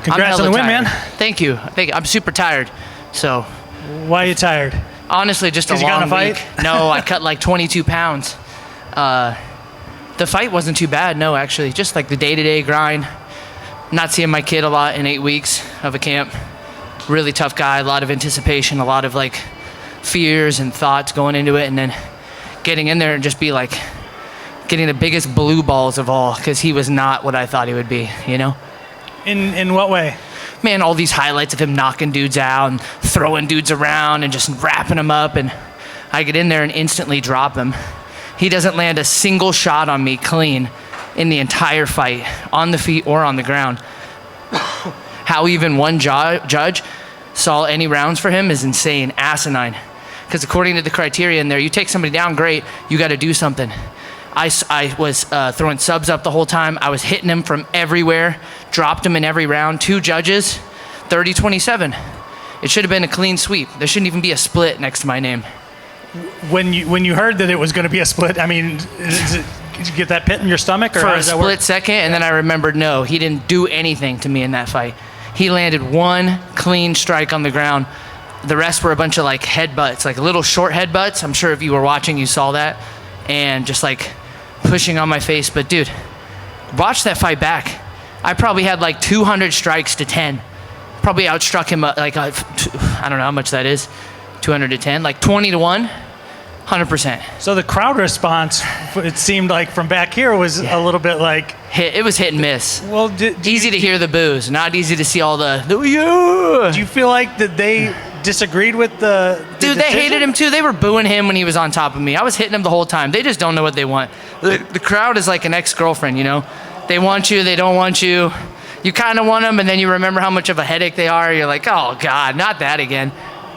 Congrats on the win, man. Thank you. I'm super tired. So. Why are you tired? Honestly, just a long week. No, I cut like 22 pounds. The fight wasn't too bad, no, actually. Just like the day-to-day grind. Not seeing my kid a lot in 8 weeks of a camp. Really tough guy, a lot of anticipation, a lot of like fears and thoughts going into it, and then getting in there and just be like getting the biggest blue balls of all, because he was not what I thought he would be, you know? In what way? Man, all these highlights of him knocking dudes out and throwing dudes around and just wrapping them up, and I get in there and instantly drop him. He doesn't land a single shot on me clean in the entire fight, on the feet or on the ground. How even one judge saw any rounds for him is insane, asinine. Because according to the criteria in there, you take somebody down, great, you got to do something. I was throwing subs up the whole time. I was hitting him from everywhere, dropped him in every round. 2 judges, 30-27. It should have been a clean sweep. There shouldn't even be a split next to my name. When you heard that it was going to be a split, I mean, did you get that pit in your stomach? Or for a split second, and then I remembered, no, he didn't do anything to me in that fight. He landed 1 clean strike on the ground. The rest were a bunch of like headbutts, like little short headbutts. I'm sure if you were watching, you saw that. And just like pushing on my face. But dude, watch that fight back. I probably had like 200 strikes to 10. Probably outstruck him like, I don't know how much that is. 200 to 10, like 20-1, 100%. So the crowd response, it seemed like from back here was a little bit like... It was hit and miss. Well, easy to hear the boos, not easy to see all the yeah. Do you feel like that they disagreed with the Dude, they hated him too. They were booing him when he was on top of me. I was hitting him the whole time. They just don't know what they want. The crowd is like an ex-girlfriend, you know? They want you, they don't want you. You kind of want them, and then you remember how much of a headache they are. You're like, oh, God, not that again.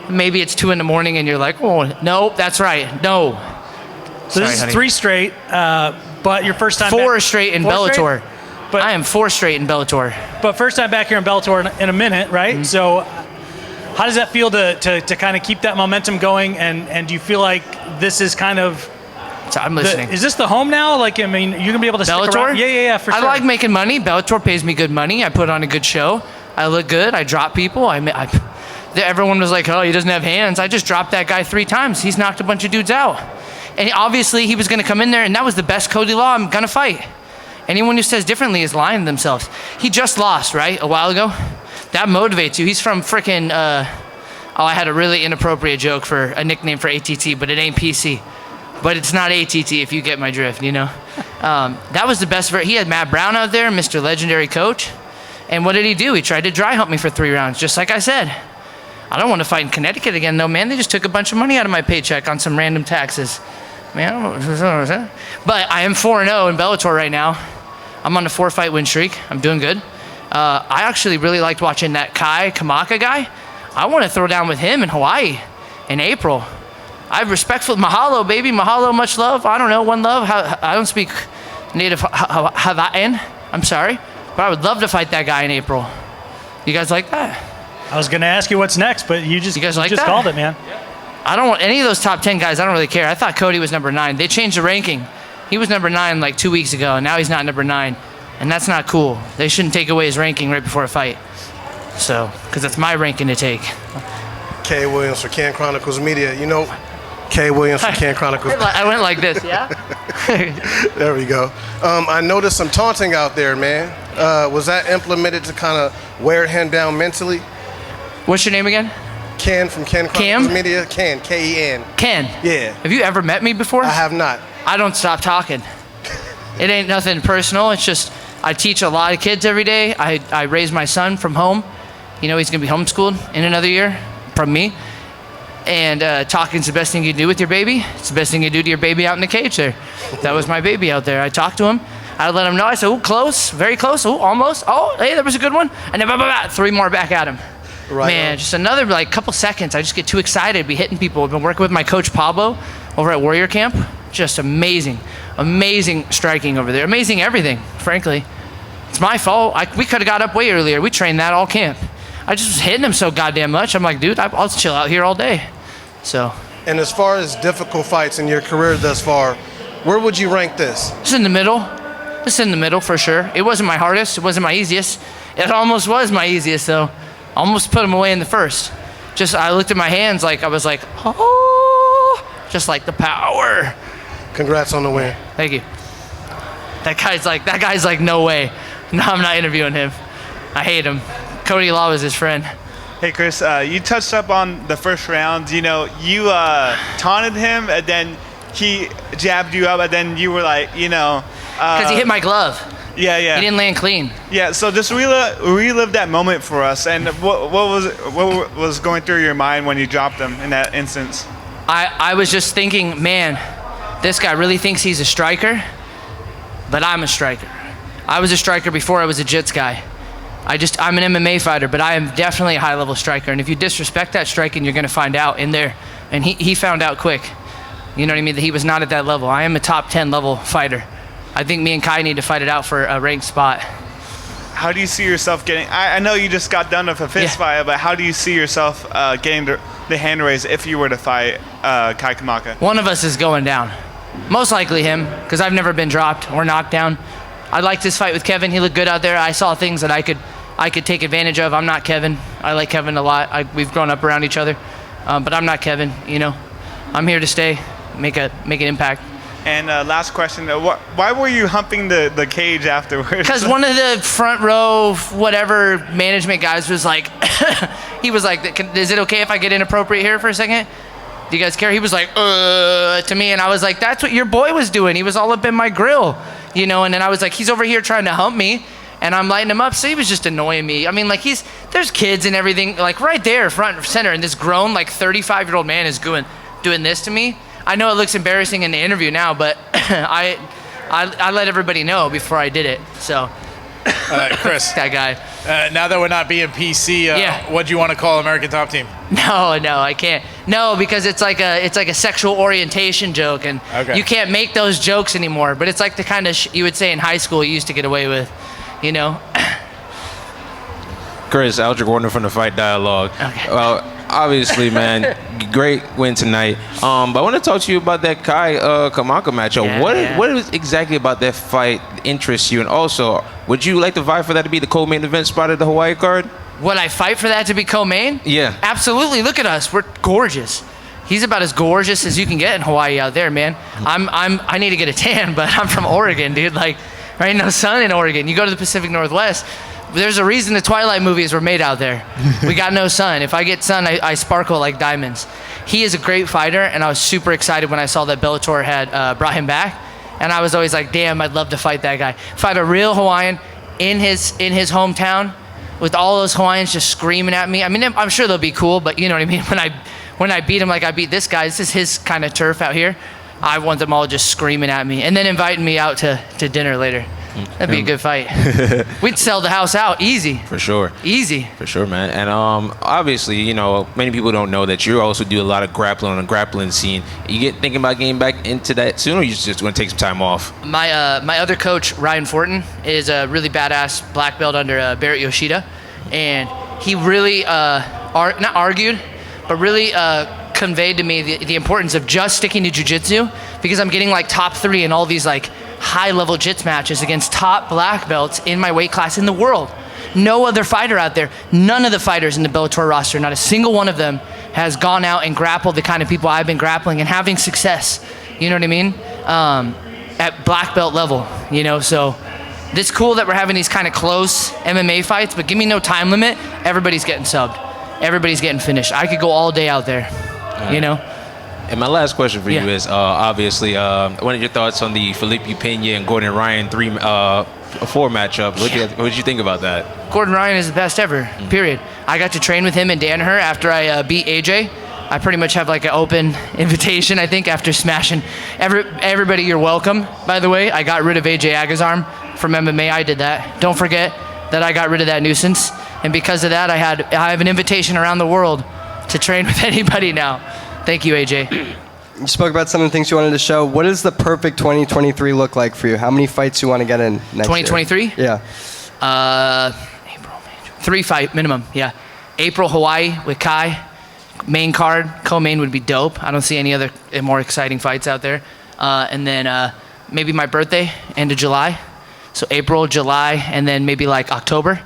Maybe it's 2 in the morning, and you're like, oh, no, that's right, no. So this is 3 straight, but your first time 4 straight in Bellator. But I am 4 straight in Bellator. But first time back here in Bellator in a minute, right? Mm-hmm. So how does that feel to kind of keep that momentum going, and do you feel like this is kind of... So I'm listening. Is this the home now? Like, I mean, you're going to be able to Bellator? stick around? Yeah, for sure. I like making money. Bellator pays me good money. I put on a good show. I look good. I drop people. Everyone was like, oh, he doesn't have hands. I just dropped that guy 3 times. He's knocked a bunch of dudes out. And obviously, he was going to come in there, and that was the best Cody Law I'm going to fight. Anyone who says differently is lying to themselves. He just lost, right, a while ago? That motivates you. He's from frickin', I had a really inappropriate joke for a nickname for ATT, but it ain't PC. But it's not ATT if you get my drift, you know? That was the best. He had Matt Brown out there, Mr. Legendary Coach. And what did he do? He tried to dry hump me for 3 rounds, just like I said. I don't want to fight in Connecticut again, though, man. They just took a bunch of money out of my paycheck on some random taxes. Man, but I am 4-0 in Bellator right now. I'm on a 4-fight win streak. I'm doing good. I actually really liked watching that Kamaka guy. I want to throw down with him in Hawaii in April. I have respect for Mahalo, baby. Mahalo, much love. I don't know, one love. I don't speak native Hawaiian. I'm sorry. But I would love to fight that guy in April. You guys like that? I was going to ask you what's next, but you just called it, man. I don't want any of those top 10 guys. I don't really care. I thought Cody was number 9. They changed the ranking. He was number 9 like 2 weeks ago, and now he's not number 9. And that's not cool. They shouldn't take away his ranking right before a fight. So, because that's my ranking to take. K. Williams for Conn Chronicles Media. You know, K. Williams for Conn Chronicles. I went like this, yeah? There we go. I noticed some taunting out there, man. Was that implemented to kind of wear him down mentally? What's your name again? Ken from Conn Chronicles Media. Ken, K-E-N. Ken? Yeah. Have you ever met me before? I have not. I don't stop talking. It ain't nothing personal. It's just I teach a lot of kids every day. I raise my son from home. You know, he's going to be homeschooled in another year from me. And talking's the best thing you do with your baby. It's the best thing you do to your baby out in the cage there. That was my baby out there. I talked to him. I let him know. I said, oh, close, very close. Oh, almost. Oh, hey, that was a good one. And then 3 more back at him. Right. Man, just another like couple seconds. I just get too excited. Be hitting people. I've been working with my coach Pablo over at Warrior Camp. Just amazing, amazing striking over there. Amazing everything, frankly. It's my fault. We could have got up way earlier. We trained that all camp. I just was hitting him so goddamn much. I'm like, dude, I'll chill out here all day. So. And as far as difficult fights in your career thus far, where would you rank this? It's in the middle. It's in the middle for sure. It wasn't my hardest. It wasn't my easiest. It almost was my easiest though. Almost put him away in the first. Just I looked at my hands like I was like, oh, just like the power. Congrats on the win. Thank you. That guy's like, no way. No, I'm not interviewing him. I hate him. Cody Law was his friend. Hey, Cris, you touched up on the first round. You know, you taunted him, and then he jabbed you up, and then you were like, you know. Because he hit my glove. Yeah. He didn't land clean. Yeah, so just relive that moment for us. And what was going through your mind when you dropped him in that instance? I was just thinking, man, this guy really thinks he's a striker, but I'm a striker. I was a striker before I was a jits guy. I'm an MMA fighter, but I am definitely a high-level striker. And if you disrespect that striking, you're going to find out in there. And he found out quick. You know what I mean? That he was not at that level. I am a top 10 level fighter. I think me and Kai need to fight it out for a ranked spot. How do you see yourself getting? I know you just got done with a fist fight, but how do you see yourself getting the hand raise if you were to fight Kai Kamaka? One of us is going down. Most likely him, because I've never been dropped or knocked down. I liked this fight with Kevin. He looked good out there. I saw things that I could take advantage of. I'm not Kevin. I like Kevin a lot. We've grown up around each other, but I'm not Kevin. You know, I'm here to stay, make an impact. And last question, why were you humping the cage afterwards? Because one of the front row, whatever management guys was like, he was like, is it okay if I get inappropriate here for a second? Do you guys care? He was like, to me, and I was like, that's what your boy was doing. He was all up in my grill, you know, and then I was like, he's over here trying to hump me, and I'm lighting him up, so he was just annoying me. I mean, like, there's kids and everything, like, right there, front and center, and this grown, like, 35-year-old man is doing this to me. I know it looks embarrassing in the interview now, but I let everybody know before I did it, so. Cris. That guy. Now that we're not being PC, what do you want to call American Top Team? No, I can't. No, because it's like a sexual orientation joke, and you can't make those jokes anymore. But it's like the kind of you would say in high school you used to get away with, you know. Cris, Aldrich Warner from the Fight Dialogue. Okay. Well, obviously, man, great win tonight. But I want to talk to you about that Kai Kamaka matchup. What is exactly about that fight interests you? And also, would you like to vie for that to be the co-main event spot of the Hawaii card? Would I fight for that to be co-main? Yeah. Absolutely. Look at us. We're gorgeous. He's about as gorgeous as you can get in Hawaii out there, man. I need to get a tan, but I'm from Oregon, dude. Like, there ain't no sun in Oregon. You go to the Pacific Northwest, there's a reason the Twilight movies were made out there. We got no sun. If I get sun, I sparkle like diamonds. He is a great fighter, and I was super excited when I saw that Bellator had brought him back. And I was always like, damn, I'd love to fight that guy. Fight a real Hawaiian in his hometown with all those Hawaiians just screaming at me. I mean, I'm sure they'll be cool, but you know what I mean? When I beat him like I beat this guy, this is his kind of turf out here. I want them all just screaming at me and then inviting me out to dinner later. That'd be a good fight. We'd sell the house out easy. For sure. Easy. For sure, man. And obviously, you know, many people don't know that you also do a lot of grappling on the grappling scene. You thinking about getting back into that soon, or you just going to take some time off? My other coach, Ryan Fortin, is a really badass black belt under Barrett Yoshida, and he really not argued, but really conveyed to me the importance of just sticking to jiu-jitsu, because I'm getting like top 3 in all these like high-level jits matches against top black belts in my weight class in the world. No other fighter out there, none of the fighters in the Bellator roster, not a single one of them has gone out and grappled the kind of people I've been grappling and having success, you know what I mean, at black belt level, you know. So it's cool that we're having these kind of close MMA fights, but give me no time limit, everybody's getting subbed. Everybody's getting finished. I could go all day out there, you know. And my last question for you is, obviously, what are your thoughts on the Felipe Pena and Gordon Ryan 4 matchup? What did you think about that? Gordon Ryan is the best ever, period. I got to train with him and Danaher after I beat AJ. I pretty much have like an open invitation, I think, after smashing everybody. You're welcome, by the way. I got rid of AJ Agazarm from MMA. I did that. Don't forget that I got rid of that nuisance. And because of that, I have an invitation around the world to train with anybody now. Thank you, AJ. You spoke about some of the things you wanted to show. What does the perfect 2023 look like for you? How many fights you want to get in next 2023? year? Yeah. April, May, 3 fight minimum, yeah. April, Hawaii with Kai. Main card, co-main would be dope. I don't see any other more exciting fights out there. And then maybe my birthday, end of July. So April, July, and then maybe like October.